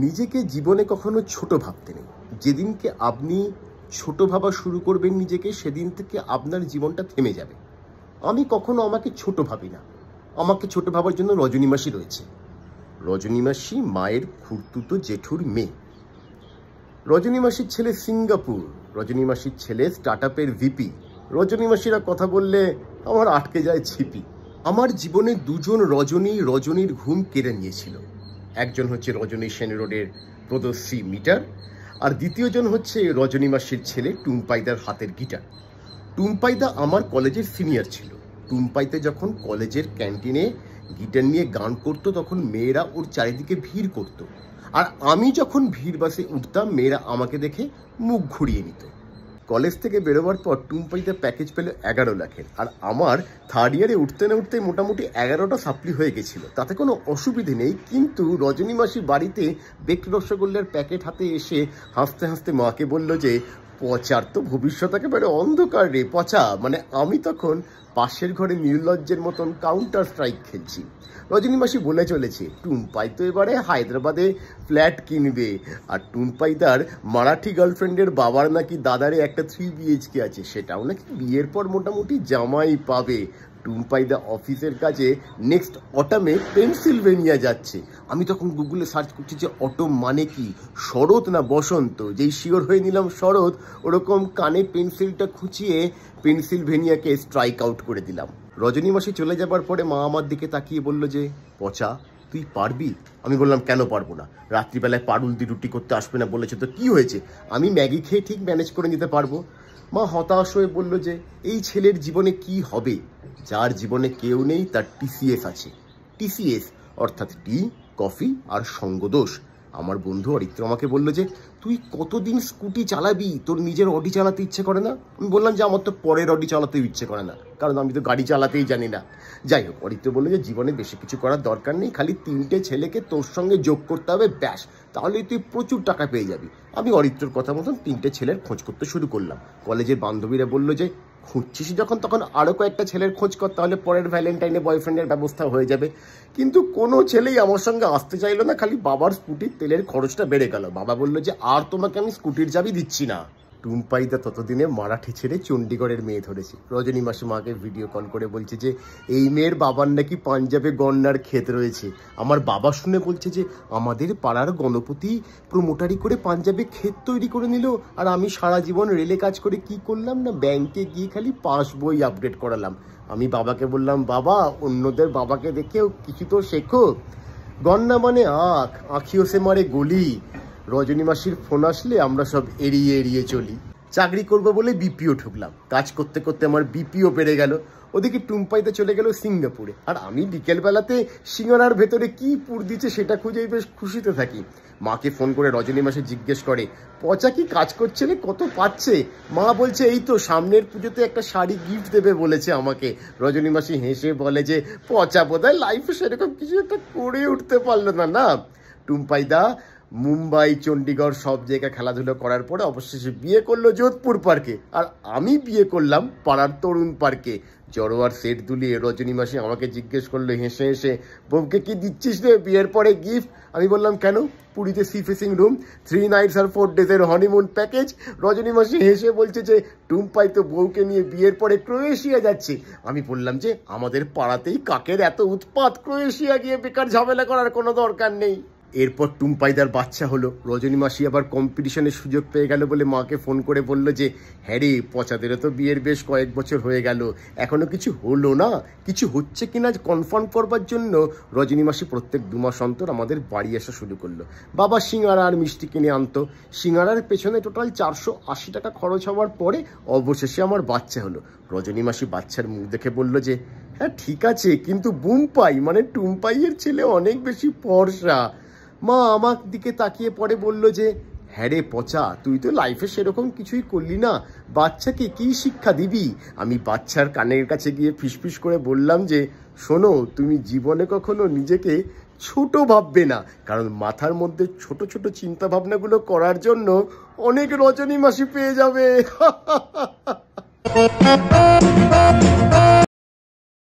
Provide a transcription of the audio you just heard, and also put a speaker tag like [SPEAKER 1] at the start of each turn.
[SPEAKER 1] নিজেকে জীবনে কখনো ছোট ভাবতে নেই। যেদিনকে আপনি ছোট ভাবা শুরু করবেন নিজেকে, সেদিন থেকে আপনার জীবনটা থেমে যাবে। আমি কখনো আমাকে ছোট ভাবি না। আমাকে ছোট ভাবার জন্য রজনী মাসি রয়েছে। রজনী মাসি মায়ের খুড়তুতো জেঠুর মেয়ে। রজনী মাসির ছেলে সিঙ্গাপুর, রজনী মাসির ছেলে স্টার্টআপের ভিপি। রজনী মাসিরা কথা বললে আমার আটকে যায় ছিপি। আমার জীবনে দুজন রজনীর ঘুম কেড়ে নিয়েছিল। একজন হচ্ছে রজনী সেন রোডের প্রদর্শী মিটার, আর দ্বিতীয়জন হচ্ছে রজনী মাসির ছেলে টুম্পাইদার হাতের গিটার। টুম্পাইদা আমার কলেজের সিনিয়র ছিল। টুম্পাইদা যখন কলেজের ক্যান্টিনে গিটার নিয়ে গান করতো তখন মেয়েরা ওর চারিদিকে ভিড় করত, আর আমি যখন ভিড় বাসে উঠতাম মেয়েরা আমাকে দেখে মুখ ঘুরিয়ে নিত। কলেজ থেকে বেরোবার পর টুম্পাইদা প্যাকেজ পেল 11 লাখের, আর আমার থার্ড ইয়ারে উঠতে না উঠতে মোটামুটি 11টা সাপ্লি হয়ে গেছিল। তাতে কোনো অসুবিধে নেই, কিন্তু রজনী মাসি বাড়িতে বেকড রসগোল্লার প্যাকেট হাতে এসে হাসতে হাসতে মাকে বলল যে পচার তো ভবিষ্যৎ একেবারে অন্ধকার রে পচা। মানে আমি তখন পাশের ঘরে নির্লজ্জের মতন কাউন্টার স্ট্রাইক খেলছি। রজনী মাসি বলে চলেছে টুম্পাই তো এবারে হায়দ্রাবাদে ফ্ল্যাট কিনবে, আর টুম্পাইদার মারাঠি গার্লফ্রেন্ডের বাবার নাকি দাদারে একটা 3 BHK আছে, সেটাও নাকি বিয়ের পর মোটামুটি জামাই পাবে। টুম্পাইদা অফিসের কাজে নেক্সট অটামে পেনসিলভেনিয়া যাচ্ছে। আমি তখন গুগলে সার্চ করছি যে অটম মানে কি, শরৎ না বসন্ত। যেই শিওর হয়ে নিলাম শরৎ, ওরকম কানে পেন্সিলটা খুঁচিয়ে পেনসিলভেনিয়াকে স্ট্রাইক আউট করে দিলাম। রজনী মাসি চলে যাবার পরে মা আমার দিকে তাকিয়ে বলল যে পচা তুই পারবি? আমি বললাম কেন পারবো না, রাত্রিবেলায় পারুল দি রুটি করতে আসবে না বলেছে তো কি হয়েছে, আমি ম্যাগি খেয়ে ঠিক ম্যানেজ করে নিতে পারবো। মা হতাশ হয়ে বলল যে এই ছেলের জীবনে কি হবে? যার জীবনে কেউ নেই তার TCS আছে। TCS অর্থাৎ টি, কফি আর সঙ্গদোষ। আমার বন্ধু অরিত্র আমাকে বললো যে তুই কতদিন স্কুটি চালাবি, তোর নিজের অডি চালাতে ইচ্ছে করে না? আমি বললাম যে আমার তো পরের অডি চালাতেও ইচ্ছে করে না, কারণ আমি তো গাড়ি চালাতেই জানি না। যাই হোক, অরিত্র বললো যে জীবনে বেশি কিছু করার দরকার নেই, খালি 3টে ছেলেকে তোর সঙ্গে যোগ করতে হবে, ব্যাস, তাহলেই তুই প্রচুর টাকা পেয়ে যাবি। আমি অরিত্রর কথা মতন 3টে ছেলের খোঁজ করতে শুরু করলাম। কলেজের বান্ধবীরা বললো যে খুঁজছিস যখন তখন আরও কয়েকটা ছেলের খোঁজ কর, তাহলে পরের ভ্যালেন্টাইনে বয়ফ্রেন্ডের ব্যবস্থা হয়ে যাবে। কিন্তু কোনো ছেলেই আমার সঙ্গে আসতে চাইলো না, খালি বাবার স্কুটির তেলের খরচটা বেড়ে গেল। বাবা বললো যে আর তোমাকে আমি স্কুটির চাবি দিচ্ছি না। টুম্পাইদা ততদিনে মারাঠি ছেড়ে চণ্ডীগড়ের মেয়ে ধরেছে। রজনী মাসি মাকে ভিডিও কল করে বলছে যে এই মেয়ের বাবার নাকি পাঞ্জাবে গন্নার ক্ষেত রয়েছে। আমার বাবা শুনে বলছে যে আমাদের পাড়ার গণপতি প্রমোটারি করে পাঞ্জাবে ক্ষেত তৈরি করে নিল, আর আমি সারা জীবন রেলে কাজ করে কি করলাম না, ব্যাংকে গিয়ে খালি পাস বই আপডেট করালাম। আমি বাবাকে বললাম বাবা অন্যদের বাবাকে দেখেও কিছু তো শেখো। গন্না মানে আখ, আখিও সে মারে গলি। রজনী মাসির ফোন আসলে আমরা সব এড়িয়ে এড়িয়ে চলি। চাকরি করবো বলে বিপিও ঢুকলাম, কাজ করতে করতে আমার বিপিও বেড়ে গেল। ওদিকে টুম্পাইতে চলে গেল সিঙ্গাপুরে, আর আমি বিকেলবেলাতে সিঙ্গারার ভেতরে কি পুর দিচ্ছে সেটা খুঁজেই বেশ খুশিতে থাকি। মাকে ফোন করে রজনী মাসি জিজ্ঞেস করে পচা কি কাজ করছে রে, কত পাচ্ছে? মা বলছে এই তো সামনের পুজোতে একটা শাড়ি গিফট দেবে বলেছে আমাকে। রজনী মাসি হেসে বলে যে পচা বোধহয় লাইফে সেরকম কিছু একটা করে উঠতে পারলো না। না, টুম্পাইদা মুম্বাই, চণ্ডীগড় সব জায়গায় খেলাধুলো করার পরে অবশেষে বিয়ে করলো যোধপুর পার্কে, আর আমি বিয়ে করলাম পাড়ার তরুণ পার্কে। জড়োয়ার সেট দুলিয়ে রজনী মাসি আমাকে জিজ্ঞেস করলো হেসে হেসে বউকে কি দিচ্ছিস রে বিয়ের পরে গিফট? আমি বললাম কেন, পুরীতে সি ফেসিং রুম, 3 নাইটস আর 4 ডেজের হনিমুন প্যাকেজ। রজনী মাসি হেসে বলছে যে টুম্পাই তো বউকে নিয়ে বিয়ের পরে ক্রোয়েশিয়া যাচ্ছে। আমি বললাম যে আমাদের পাড়াতেই কাকের এত উৎপাত, ক্রোয়েশিয়া গিয়ে বেকার ঝামেলা করার কোনো দরকার নেই। এরপর টুম্পাইদার বাচ্চা হলো। রজনী মাসি আবার কম্পিটিশনের সুযোগ পেয়ে গেল বলে মাকে ফোন করে বলল যে হ্যাঁ রে পচাদেরও তো বিয়ের বেশ কয়েক বছর হয়ে গেল, এখনো কিছু হলো না, কিছু হচ্ছে কিনা কনফার্ম করবার জন্য রজনী মাসি প্রত্যেক 2 মাস অন্তর আমাদের বাড়ি আসা শুরু করলো। বাবা সিঙ্গারা আর মিষ্টি কিনে আনতো। সিঙ্গারার পেছনে টোটাল 480 টাকা খরচ হওয়ার পরে অবশেষে আমার বাচ্চা হলো। রজনী মাসি বাচ্চার মুখ দেখে বলল যে হ্যাঁ ঠিক আছে, কিন্তু বুম্পাই মানে টুম্পাইয়ের ছেলে অনেক বেশি ফর্সা। মা আমার দিকে তাকিয়ে পরে বলল যে হ্যাঁ রে পচা, তুই তো লাইফে সেরকম কিছুই করলি না, বাচ্চাকে কি শিক্ষা দিবি? আমি বাচ্চার কানের কাছে গিয়ে ফিসফিস করে বললাম যে শোনো, তুমি জীবনে কখনো নিজেকে ছোট ভাববে না, কারণ মাথার মধ্যে ছোট ছোট চিন্তা ভাবনাগুলো করার জন্য অনেক রজনী মাসি পেয়ে যাবে।